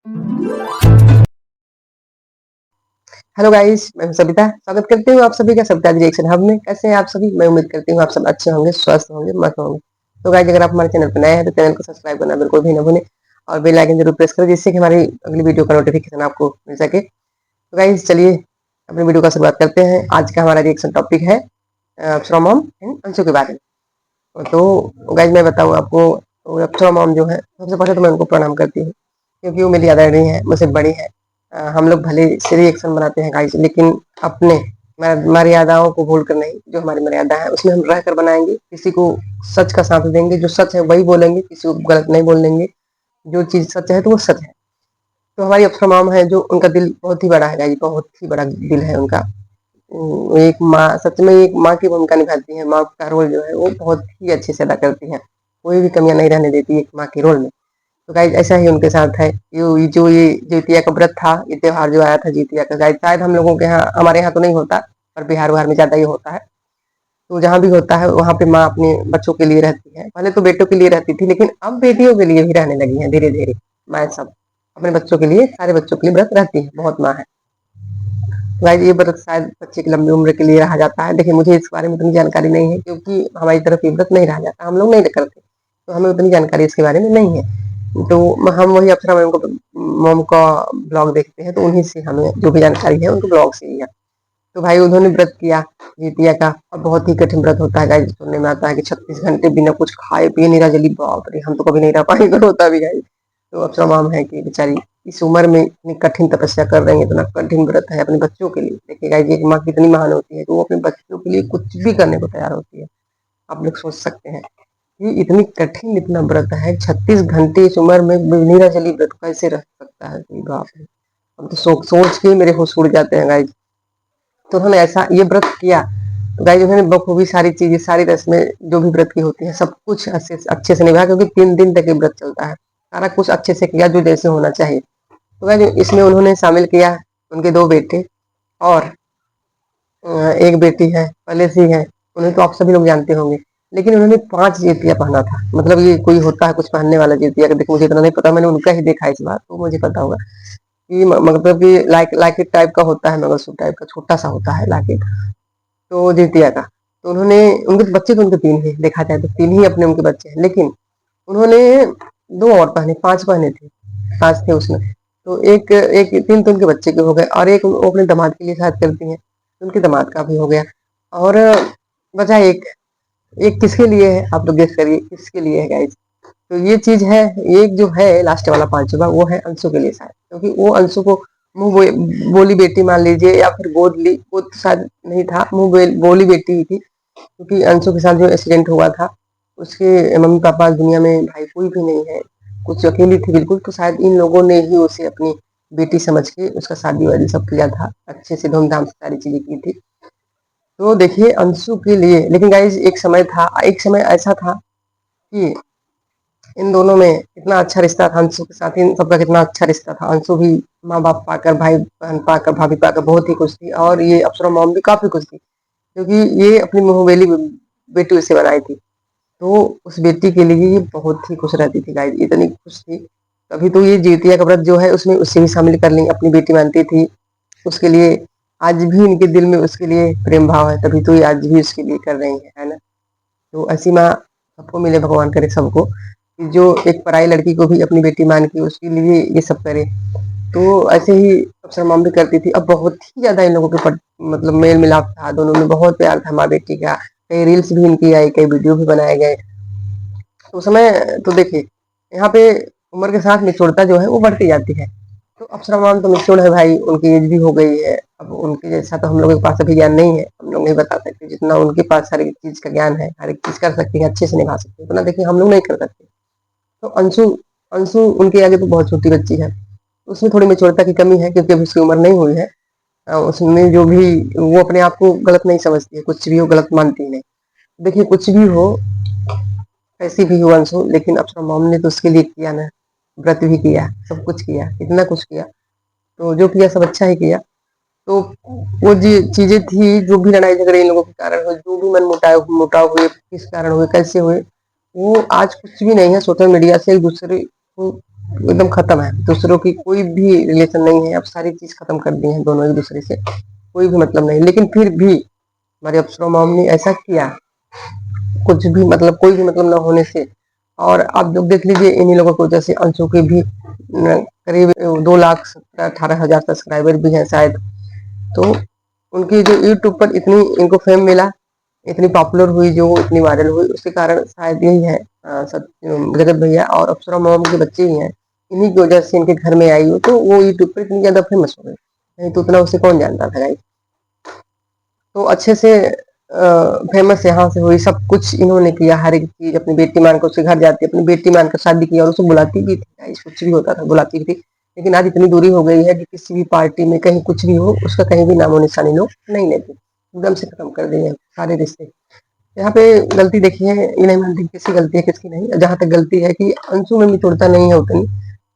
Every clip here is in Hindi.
हेलो गाइस, मैं हूं सविता। स्वागत करती हूँ आप सभी का सविता रिएक्शन हब में। कैसे हैं आप सभी? मैं उम्मीद करती हूँ आप सब अच्छे होंगे, स्वस्थ होंगे, मस्त होंगे। तो गाइस, अगर आप हमारे चैनल पर नए हैं तो चैनल को सब्सक्राइब करना बिल्कुल भी ना भूलें और बेल आइकन जरूर प्रेस करें, जिससे कि हमारी अगली वीडियो का नोटिफिकेशन आपको मिल सके। तो गाइस, चलिए अपनी वीडियो का शुरुआत करते हैं। आज का हमारा रिएक्शन टॉपिक है अप्सरा मॉम एंड अंशु के बारे में। तो गाइस, मैं बताऊँ आपको, अप्सरा मॉम जो है, सबसे पहले तो मैं उनको प्रणाम करती हूँ, क्योंकि वो मेरी आदरणीय है, मुझसे बड़ी है। हम लोग भले से रिएक्शन बनाते हैं गाइस, लेकिन अपने मर्यादाओं को भूल कर नहीं। जो हमारी मर्यादा है उसमें हम रह कर बनाएंगे। किसी को सच का साथ देंगे, जो सच है वही बोलेंगे, किसी को गलत नहीं बोलेंगे। जो चीज सच है तो वो सच है। तो हमारी अप्सरा मैम है, जो उनका दिल बहुत ही बड़ा है गाइस, बहुत ही बड़ा दिल है उनका। एक माँ, सच में एक माँ की भूमिका निभाती है। माँ का रोल जो है वो बहुत ही अच्छे से अदा करती है। कोई भी कमियां नहीं रहने देती एक माँ के रोल में। तो गाइज, ऐसा ही उनके साथ है। ये जितिया का व्रत था, ये त्योहार जो आया था जितिया का, गाइज शायद हम लोगों के यहाँ, हमारे यहाँ तो नहीं होता, पर बिहार उहार में ज्यादा ही होता है। तो जहाँ भी होता है वहां पे माँ अपने बच्चों के लिए रहती है। पहले तो बेटों के लिए रहती थी, लेकिन अब बेटियों के लिए भी रहने लगी है धीरे धीरे। माए सब अपने बच्चों के लिए, सारे बच्चों के लिए व्रत रहती है। बहुत माँ है। गाइज, ये व्रत शायद बच्चे की लंबी उम्र के लिए रहा जाता है। देखिए, मुझे इस बारे में उतनी जानकारी नहीं है, क्योंकि हमारी तरफ ये व्रत नहीं रहा जाता, हम लोग नहीं करते, तो हमें उतनी जानकारी इसके बारे में नहीं है। तो हम वही अप्सरा मैम को, मॉम का ब्लॉग देखते हैं, तो उन्हीं से हमें जो भी जानकारी है उनके ब्लॉग से ही है। तो भाई, उन्होंने व्रत किया जितिया का, और बहुत ही कठिन व्रत होता है गाइस। सुनने में आता है कि 36 घंटे बिना कुछ खाए पिए निराजली। बाप रे, हम तो कभी नहीं रह पाएंगे, होता भी गाइस। तो अप्सरा मैम है कि बेचारी इस उम्र में इतनी कठिन तपस्या कर रही है, इतना कठिन व्रत है अपने बच्चों के लिए। देखिए गाइस, एक माँ कितनी महान होती है, तो वो अपने बच्चों के लिए कुछ भी करने को तैयार होती है। आप लोग सोच सकते हैं कि इतनी कठिन इतना व्रत है, 36 घंटे इस उम्र में निर्जली व्रत कैसे रह सकता है कोई? बाप रे, हम तो सोच के मेरे होश उड़ जाते हैं गाइस। तो उन्होंने ऐसा ये व्रत किया। तो गाइस, उन्होंने बखूबी सारी चीजें, सारी रस्में जो भी व्रत की होती है, सब कुछ अच्छे से निभाया, क्योंकि 3 दिन तक ये व्रत चलता है। सारा कुछ अच्छे से किया, जो जैसे होना चाहिए। तो गाइस, इसमें उन्होंने शामिल किया उनके 2 बेटे और एक बेटी है, पहले से ही है। उन्हें तो आप सभी लोग जानते होंगे। लेकिन उन्होंने 5 जेतिया पहना था। मतलब ये कोई होता है कुछ पहनने वाला जेतिया का? देखो, मुझे इतना नहीं पता, मैंने उनका ही देखा इस बार, तो मुझे पता होगा कि मतलब कि लाकेट टाइप का होता है, मंगलसूत्र टाइप का छोटा सा होता है लाकेट, तो जेतिया का। तो उन्होंने, उनके बच्चे तो उनके 3 ही, देखा जाए तो 3 ही अपने उनके बच्चे हैं, लेकिन उन्होंने 2 और पहने, 5 पहने थे, 5 थे उसमें। तो एक एक 3 तो उनके बच्चे के हो गए, और एक वो अपने दामाद के लिए शायद करती हैं, तो उनके दामाद का भी हो गया। और बचा एक। एक किसके लिए है आप लोग गेस करिए, किसके लिए है गाइस? तो ये चीज है। एक जो है लास्ट वाला 5वां, वो है अंशु के लिए शायद, क्योंकि वो अंशु को बोली बेटी मान लीजिए, या फिर गोद ली, गोद तो शायद नहीं था, बोली बेटी ही थी। क्योंकि अंशु के साथ जो एक्सीडेंट हुआ था, उसके मम्मी पापा दुनिया में भाई कोई भी नहीं है, कुछ अकेली थी बिल्कुल। तो शायद इन लोगों ने ही उसे अपनी बेटी समझ के उसका शादी वादी सब किया था, अच्छे से धूमधाम से सारी चीजें की थी। तो देखिए, अंशु के लिए, लेकिन गाइज एक समय था, एक समय ऐसा था कि इन दोनों में इतना अच्छा रिश्ता था। अंशु के साथ इन सबका कितना अच्छा रिश्ता था। अंशु भी माँ बाप पाकर, भाई बहन पाकर, भाभी पाकर बहुत ही खुश थी, और ये अप्सरा मॉम भी काफी खुश थी, क्योंकि ये अपनी मुँहबेली बेटी उसे बनाई थी। तो उस बेटी के लिए ये बहुत ही खुश रहती थी गाइस, इतनी खुश थी। तभी तो ये जितिया का व्रत जो है उसमें उसे भी शामिल कर ली, अपनी बेटी मानती थी उसके लिए। आज भी इनके दिल में उसके लिए प्रेम भाव है, तभी तो ये आज भी उसके लिए कर रही है ना? तो ऐसी माँ सबको मिले, भगवान करे सबको, कि जो एक पराई लड़की को भी अपनी बेटी मान के उसके लिए ये सब करे। तो ऐसे ही अफसर मॉम भी करती थी। अब बहुत ही ज्यादा इन लोगों के मतलब मेल मिलाप था, दोनों में बहुत प्यार था माँ बेटी का। कई रील्स भी इनकी आई, कई वीडियो भी बनाए गए। तो उस समय तो देखिए, यहाँ पे उम्र के साथ मित्रता जो है वो बढ़ती जाती है। तो अप्सरा मैम तो मिच्योर है भाई, उनकी एज भी हो गई है। अब उनके जैसा तो हम लोगों के पास अभी ज्ञान नहीं है, हम लोग नहीं बता सकते जितना उनके पास हर एक चीज का ज्ञान है, हर एक चीज कर सकती है, अच्छे से निभा सकते हैं, उतना देखिए हम लोग नहीं कर सकते। तो अंशु अंशु उनके आगे तो बहुत छोटी बच्ची है, उसमें थोड़ी मेच्योरता की कमी है, क्योंकि अभी उसकी उम्र नहीं हुई है। उसमें जो भी, वो अपने आप को गलत नहीं समझती है, कुछ भी हो गलत मानती नहीं। देखिए, कुछ भी हो, कैसी भी हो अंशु, लेकिन अप्सरा मॉम ने तो उसके लिए किया ना, व्रत भी किया, सब कुछ किया, इतना कुछ किया। तो जो किया सब अच्छा ही किया। तो वो जी चीजें थी, जो भी लड़ाई झगड़े इन लोगों के कारण हुए, जो भी मन मुटाव मुटाव हुए, किस कारण हुए, कैसे हुए, वो आज कुछ भी नहीं है। सोशल मीडिया से एक दूसरे को एकदम खत्म है, दूसरों की कोई भी रिलेशन नहीं है, अब सारी चीज खत्म कर दी है दोनों एक दूसरे से, कोई भी मतलब नहीं। लेकिन फिर भी हमारे अप्सरा मॉम ने ऐसा किया, कुछ भी मतलब कोई भी मतलब न होने से। और आप लोग देख लीजिए इन्हीं लोगों की वजह से अंशु के भी करीब 2,18,000 सब्सक्राइबर भी हैं शायद। तो उनकी जो यूट्यूब पर इतनी इनको फेम मिला, इतनी पॉपुलर हुई, जो इतनी वायरल हुई, उसके कारण शायद यही है जगत भैया और अप्सरा मॉम के बच्चे ही हैं, इन्हीं की वजह से इनके घर में आई हो तो वो यूट्यूब पर इतनी ज्यादा फेमस हो गई, नहीं तो उतना उसे कौन जानता था गाइस। तो अच्छे से फेमस यहाँ से हुई, सब कुछ इन्होंने किया, हर एक चीज अपनी बेटी मान कर उसके घर जाती, अपनी बेटी मानकर शादी की और उसे बुलाती भी थी गाइस, कुछ भी होता था बुलाती भी थी। लेकिन आज इतनी दूरी हो गई है कि किसी भी पार्टी में कहीं कुछ भी हो, उसका कहीं भी नामो निशानी लोग नहीं लेते, एकदम से खत्म कर दिए हैं सारे रिश्ते। यहाँ पे गलती देखिए, ये नहीं मानती किसकी गलती है किसकी नहीं। जहां तक गलती है कि अंशु में भी छोड़ता नहीं है उतनी,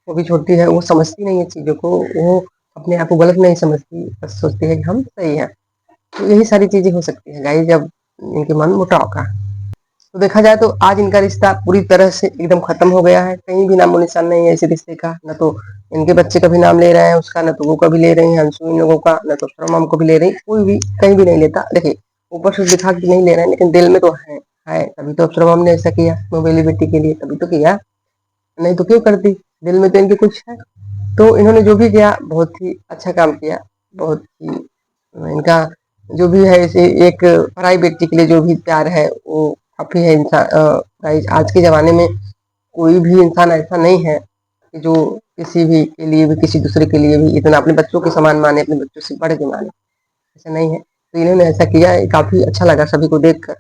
वो भी छोटी है, वो समझती नहीं है चीजों को, वो अपने आप को गलत नहीं समझती, बस सोचती है कि हम सही है। तो यही सारी चीजें हो सकती है गाइस जब इनके मन मुटाव का। तो देखा जाए तो आज इनका रिश्ता पूरी तरह से एकदम खत्म हो गया है, कहीं भी नामो निशान नहीं है इस रिश्ते का, न तो इनके बच्चे का भी नाम ले रहे हैं उसका, न तो वो कभी ले रही है अंशु इन लोगों का, न तो शर्मा को भी ले रही, कोई भी कहीं भी नहीं लेता। देखिए ऊपर से दिखा के नहीं ले रहे हैं, लेकिन दिल में तो है तभी तो अक्षरमाम ने ऐसा किया नोबेली बेटी के लिए, तभी तो किया, नहीं तो क्यों करती, दिल में तो इनके कुछ है। तो इन्होंने जो भी किया बहुत ही अच्छा काम किया, बहुत ही इनका जो भी है इसे एक पराई बेटी के लिए जो भी प्यार है वो काफी है। इंसान आज के जमाने में कोई भी इंसान ऐसा नहीं है कि जो किसी भी के लिए भी, किसी दूसरे के लिए भी इतना अपने बच्चों के समान माने, अपने बच्चों से बढ़ के माने, ऐसा नहीं है। तो इन्होंने ऐसा किया है, काफी अच्छा लगा सभी को देखकर।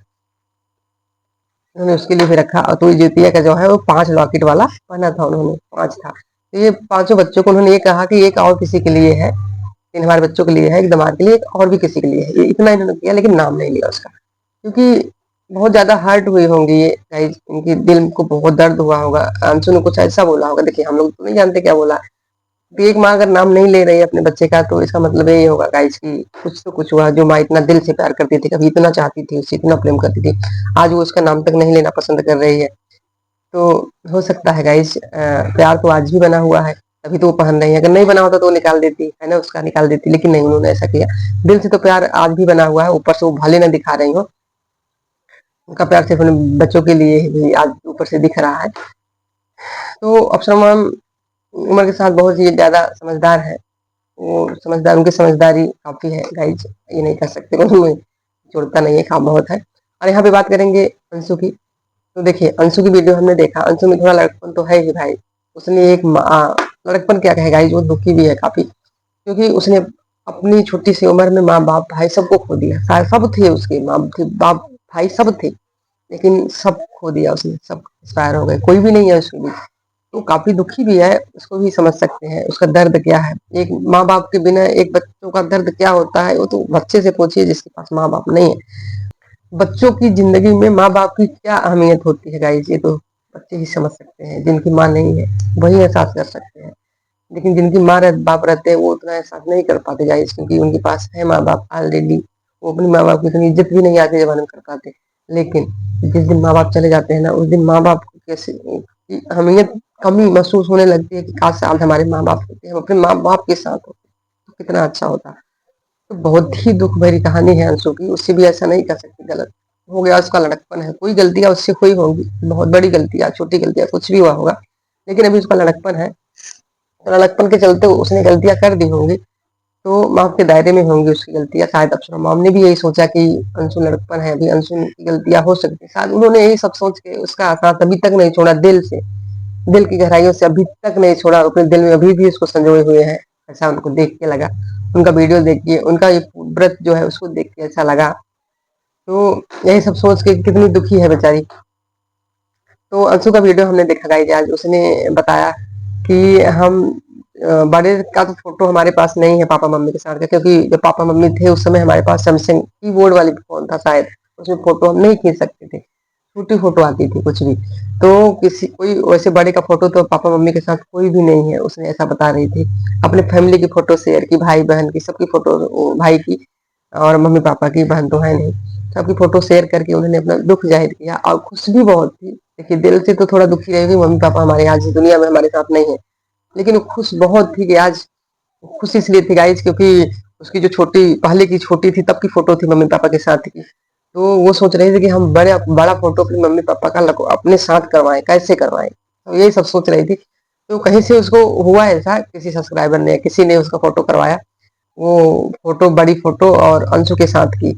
उन्होंने उसके लिए भी रखा, और तो ज्योतिया का जो है वो 5 लॉकेट वाला पहना था, उन्होंने 5 था, तो ये पांचों बच्चों को उन्होंने ये कहा कि एक और किसी के लिए है, 3 हमारे बच्चों के लिए है, एक दमाद के लिए, एक और भी किसी के लिए है, ये इतना इन्होंने किया, लेकिन नाम नहीं लिया उसका, क्योंकि बहुत ज्यादा हर्ट हुई होंगी ये गाइस, इनके दिल को बहुत दर्द हुआ होगा, अंशु ने कुछ ऐसा बोला होगा, देखिए हम लोग तो नहीं जानते क्या बोला। तो एक माँ अगर नाम नहीं ले रही है अपने बच्चे का, तो इसका मतलब यही होगा गाइस कि कुछ तो कुछ हुआ, जो माँ इतना दिल से प्यार करती थी, कभी इतना चाहती थी, उससे इतना प्रेम करती थी, आज वो उसका नाम तक नहीं लेना पसंद कर रही है। तो हो सकता है गाइस प्यार तो आज भी बना हुआ है, तभी तो वो पहन रही है, अगर नहीं बना होता तो वो निकाल देती है ना, उसका निकाल देती, लेकिन नहीं, उन्होंने ऐसा किया, दिल से तो प्यार आज भी बना हुआ है, ऊपर से वो भले ना दिखा रही हो, उनका प्यार सिर्फ अपने बच्चों के लिए ही आज ऊपर से दिख रहा है। तो अप्सरा मैम उम्र के साथ बहुत ही ज्यादा समझदार है, वो समझदार, उनकी समझदारी काफी है गाइज, ये नहीं कर सकते, उन्होंने छोड़ता नहीं है, काम बहुत है। और यहाँ पे बात करेंगे अंशु की, तो देखिए अंशु की वीडियो हमने देखा, अंशु में थोड़ा लड़कपन तो है ही भाई, उसने एक लड़कपन क्या कहे गाइज, वो दुखी भी है काफी, क्योंकि उसने अपनी छोटी सी उम्र में माँ बाप भाई सबको खो दिया, सब थे उसके, माँ बाप भाई सब थे, लेकिन सब खो दिया उसने, सब एक्सपायर हो गए, कोई भी नहीं है उसके बीच। तो काफी दुखी भी है, उसको भी समझ सकते हैं उसका दर्द क्या है, एक माँ बाप के बिना एक बच्चों का दर्द क्या होता है, वो तो बच्चे से पूछिए जिसके पास माँ बाप नहीं है। बच्चों की जिंदगी में माँ बाप की क्या अहमियत होती है गाइस, ये तो बच्चे ही समझ सकते हैं, जिनकी माँ नहीं है वही एहसास कर सकते हैं, लेकिन जिनकी बाप रहते हैं वो उतना एहसास नहीं कर पाते गाइस, क्योंकि उनके पास है माँ बाप ऑलरेडी, वो अपने माँ बाप की इतनी इज्जत भी नहीं आज के जमाने में कर पाते। लेकिन जिस दिन माँ बाप चले जाते हैं ना, उस दिन माँ बाप को कैसे की अहमियत कमी महसूस होने लगती है कि काश आज हमारे माँ बाप होते, हम अपने माँ बाप के साथ होते तो कितना अच्छा होता। तो बहुत ही दुख भरी कहानी है अंशु की, उससे भी ऐसा नहीं कर सकती, गलत हो गया, उसका लड़कपन है, कोई गलतियां उससे हुई होंगी, बहुत बड़ी गलतियां, छोटी गलतियां, कुछ भी हुआ होगा, लेकिन अभी उसका लड़कपन है, तो लड़कपन के चलते उसने गलतियां कर दी होंगी, तो माफ के दायरे में होंगी उसकी गलतियां, शायद अप्सरा मॉम ने भी यही सोचा कि अंशु लड़कपन है, अभी अंशु की गलतियां हो सकती है, शायद उन्होंने यही सब सोच के उसका साथ अभी तक नहीं छोड़ा, दिल से, दिल की गहराइयों से अभी तक नहीं छोड़ा, अपने दिल में अभी भी उसको संजोए हुए हैं, ऐसा उनको देख के लगा, उनका वीडियो देख के, उनका ये व्रत जो है उसको देख के ऐसा लगा। तो यही सब सोच के कितनी दुखी है बेचारी। तो अंशु का वीडियो हमने देखा गाइस, आज उसने बताया कि हम बड़े का तो फोटो हमारे पास नहीं है पापा मम्मी के साथ का, क्योंकि जब पापा मम्मी थे उस समय हमारे पास सैमसंग कीबोर्ड वाली फोन था शायद, उसमें फोटो हम नहीं खींच सकते थे, छोटी फोटो आती थी कुछ भी, तो किसी कोई वैसे बड़े का फोटो तो पापा मम्मी के साथ कोई भी नहीं है, उसने ऐसा बता रही थी। अपने फैमिली की फोटो शेयर की, भाई बहन की, सबकी फोटो, भाई की और मम्मी पापा की, बहन तो है नहीं, सबकी फोटो शेयर करके उन्होंने अपना दुख जाहिर किया, और खुश भी बहुत थी। देखिए दिल से तो थोड़ा दुखी रहेगी, मम्मी पापा हमारे आज इस दुनिया में हमारे साथ नहीं है, लेकिन वो खुश बहुत थी कि आज खुश इसलिए थी गाइस क्योंकि उसकी जो छोटी पहले की छोटी थी तब की फोटो थी मम्मी पापा के साथ की। तो वो सोच रही थी कि हम बड़ा फोटो अपने मम्मी पापा का अपने साथ करवाएं, कैसे करवाएं, तो यही सब सोच रही थी। तो कहीं से उसको हुआ ऐसा, किसी सब्सक्राइबर ने किसी ने उसका फोटो करवाया। वो फोटो बड़ी फोटो और अंशु के साथ की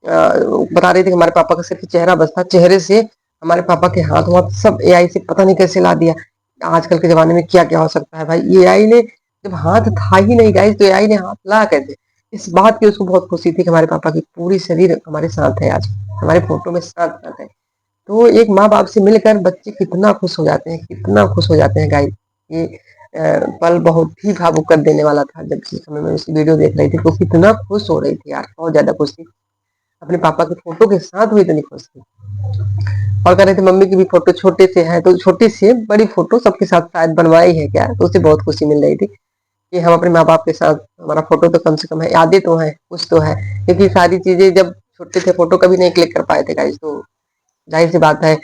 बता रही थी कि हमारे पापा का सिर्फ चेहरा बस था, चेहरे से हमारे पापा के हाथ वाथ सब एआई से पता नहीं कैसे ला दिया। आजकल के जमाने में क्या क्या हो सकता है भाई, एआई ने जब हाथ था ही नहीं गाइस तो एआई ने हाथ ला कैसे। इस बात की उसको बहुत खुशी थी कि हमारे पापा की पूरी शरीर हमारे साथ है, आज हमारे फोटो में साथ साथ है। तो एक माँ बाप से मिलकर बच्चे कितना खुश हो जाते हैं, कितना खुश हो जाते हैं गाइस। ये पल बहुत ही भावुक कर देने वाला था। जब जिस समय मैं उसकी वीडियो देख रही थी तो कितना खुश हो रही थी यार, बहुत ज्यादा खुश थी, अपने पापा की फोटो के साथ हुई इतनी खुश थी। और कह रहे थे मम्मी की भी फोटो छोटे से है, तो छोटी सी है, बड़ी फोटो सबके साथ शायद बनवाई है क्या, तो उसे बहुत खुशी मिल रही थी कि हम अपने माँ बाप के साथ, हमारा फोटो तो कम से कम है, यादें तो है, कुछ तो है। क्योंकि सारी चीजें जब छोटे थे फोटो कभी नहीं क्लिक कर पाए थे गाइस, तो जाहिर सी बात है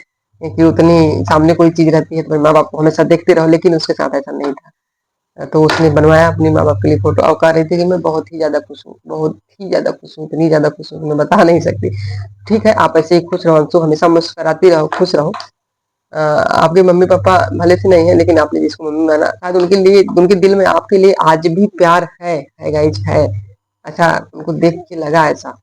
कि उतनी सामने कोई चीज रहती है तो माँ बाप को हमेशा देखते रहो, लेकिन उसके साथ ऐसा नहीं था। तो उसने बनवाया अपने माँ बाप के लिए फोटो और कह रही थी कि मैं बहुत ही ज्यादा खुश हूँ, बहुत ही ज्यादा खुश हूँ, इतनी ज्यादा खुश हूँ मैं बता नहीं सकती। ठीक है, आप ऐसे ही खुश रहो अंशु, हमेशा मुस्कुराती रहो, खुश रहो। आपके मम्मी पापा भले से नहीं है, लेकिन आपने जिसको मम्मी माना शायद उनके लिए, उनके दिल में आपके लिए आज भी प्यार है गाइज है। अच्छा, उनको देख के लगा ऐसा।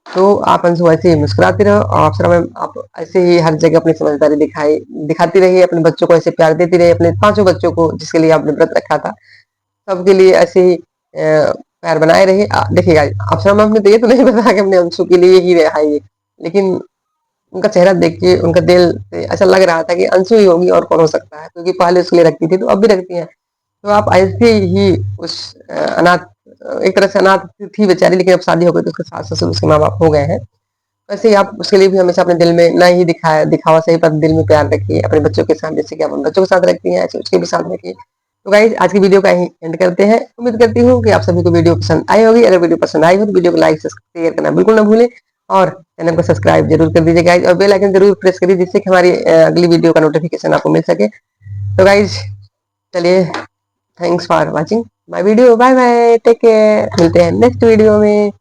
तो आप अंशु ऐसे ही मुस्कुराते रहो और अप्सरा मैम आप ऐसे ही हर जगह अपनी समझदारी दिखाती रहिए, अपने बच्चों को ऐसे प्यार देती रहिए, अपने 5 बच्चों को जिसके लिए आपने व्रत रखा था सबके लिए ऐसे ही प्यार बनाए रहिए। देखिएगा अप्सरा मैम ने तो ये तो नहीं बताया कि अपने अंशु के लिए ही रहा ये, लेकिन उनका चेहरा देख के उनका दिल से ऐसा लग रहा था कि अंशु ही होगी और कौन हो सकता है, क्योंकि पहले उसके लिए रखती थी तो अब भी रखती है। तो आप ऐसे ही उस अनाथ, एक तरह से अनाथ थी बेचारी, लेकिन अब शादी हो गई तो उसके सास ससुर उसके माँ बाप हो गए हैं। वैसे ही आप उसके लिए भी हमेशा अपने दिल में ना ही दिखावा सही पर दिल में प्यार रखिए अपने बच्चों के साथ, जैसे कि आप अपने बच्चों के साथ रखती हैं ऐसे उसके भी साथ रखिए। तो गाइज आज की वीडियो का ही एंड करते हैं। उम्मीद करती हूँ कि आप सभी को वीडियो पसंद आई होगी। अगर वीडियो पसंद आई हो तो वीडियो को लाइक शेयर करना बिल्कुल ना भूलें और चैनल को सब्सक्राइब जरूर कर दीजिए गाइज, और बेल आइकन जरूर प्रेस करिए जिससे कि हमारी अगली वीडियो का नोटिफिकेशन आपको मिल सके। तो गाइज चलिए, thanks for watching my video, bye bye, take care, मिलते हैं नेक्स्ट वीडियो में।